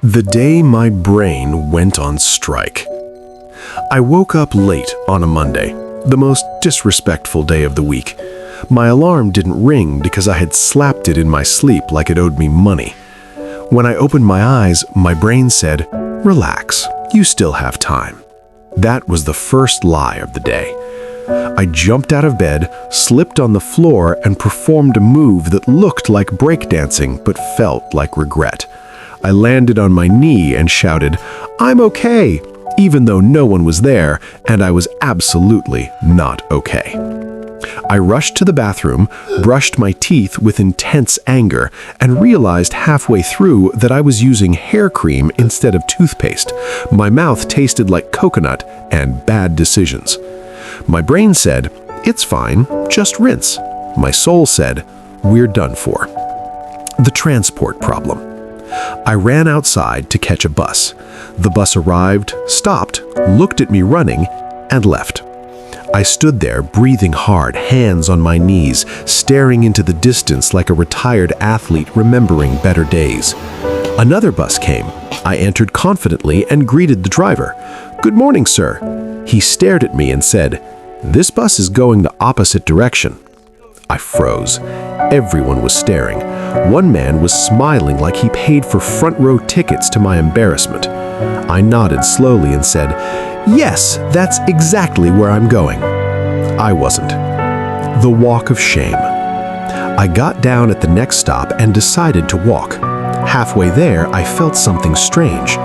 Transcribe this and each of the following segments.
The day my brain went on strike. I woke up late on a Monday, the most disrespectful day of the week. My alarm didn't ring because I had slapped it in my sleep like it owed me money. When I opened my eyes, my brain said, "Relax, you still have time." That was the first lie of the day. I jumped out of bed, slipped on the floor, and performed a move that looked like breakdancing but felt like regret. I landed on my knee and shouted, "I'm okay," even though no one was there, and I was absolutely not okay. I rushed to the bathroom, brushed my teeth with intense anger, and realized halfway through that I was using hair cream instead of toothpaste. My mouth tasted like coconut and bad decisions. My brain said, "It's fine, just rinse." My soul said, "We're done for." The transport problem. I ran outside to catch a bus. The bus arrived, stopped, looked at me running, and left. I stood there, breathing hard, hands on my knees, staring into the distance like a retired athlete remembering better days. Another bus came. I entered confidently and greeted the driver. "Good morning, sir." He stared at me and said, "This bus is going the opposite direction." I froze. Everyone was staring. One man was smiling like he paid for front-row tickets to my embarrassment. I nodded slowly and said, "Yes, that's exactly where I'm going." I wasn't. The walk of shame. I got down at the next stop and decided to walk. Halfway there, I felt something strange.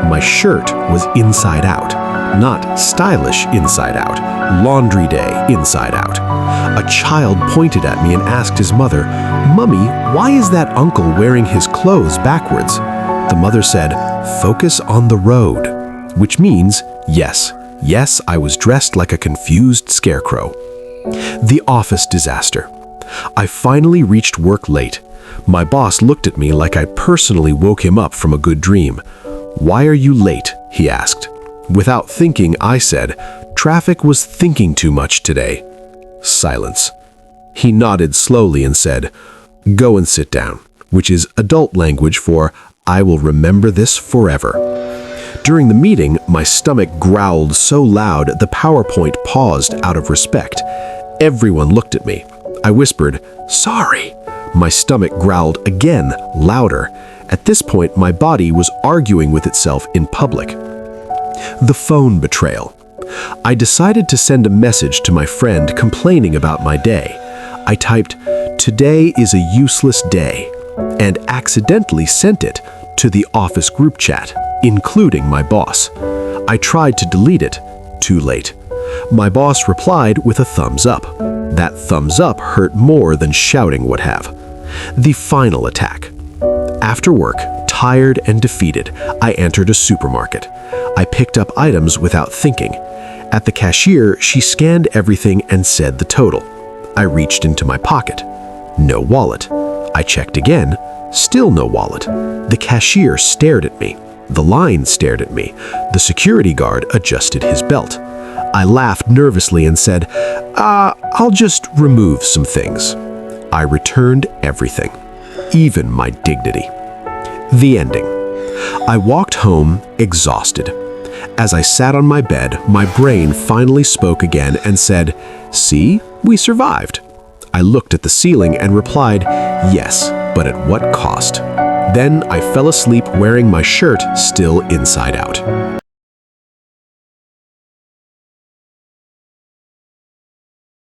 My shirt was inside out. Not stylish inside out, laundry day inside out. A child pointed at me and asked his mother, "Mummy, why is that uncle wearing his clothes backwards?" The mother said, "Focus on the road," which means, yes, I was dressed like a confused scarecrow. The office disaster. I finally reached work late. My boss looked at me like I personally woke him up from a good dream. "Why are you late?" he asked. Without thinking, I said, "Traffic was thinking too much today." Silence. He nodded slowly and said, "Go and sit down," which is adult language for "I will remember this forever." During the meeting, my stomach growled so loud the PowerPoint paused out of respect. Everyone looked at me. I whispered, "Sorry." My stomach growled again, louder. At this point, my body was arguing with itself in public. The phone betrayal. I decided to send a message to my friend complaining about my day. I typed, "Today is a useless day," and accidentally sent it to the office group chat, including my boss. I tried to delete it. Too late. My boss replied with a thumbs up. That thumbs up hurt more than shouting would have. The final attack. After work, tired and defeated, I entered a supermarket. I picked up items without thinking. At the cashier, she scanned everything and said the total. I reached into my pocket. No wallet. I checked again. Still no wallet. The cashier stared at me. The line stared at me. The security guard adjusted his belt. I laughed nervously and said, I'll just remove some things." I returned everything, even my dignity. The ending. I walked home exhausted. As I sat on my bed, my brain finally spoke again and said, "See, we survived." I looked at the ceiling and replied, "Yes, but at what cost?" Then I fell asleep wearing my shirt still inside out.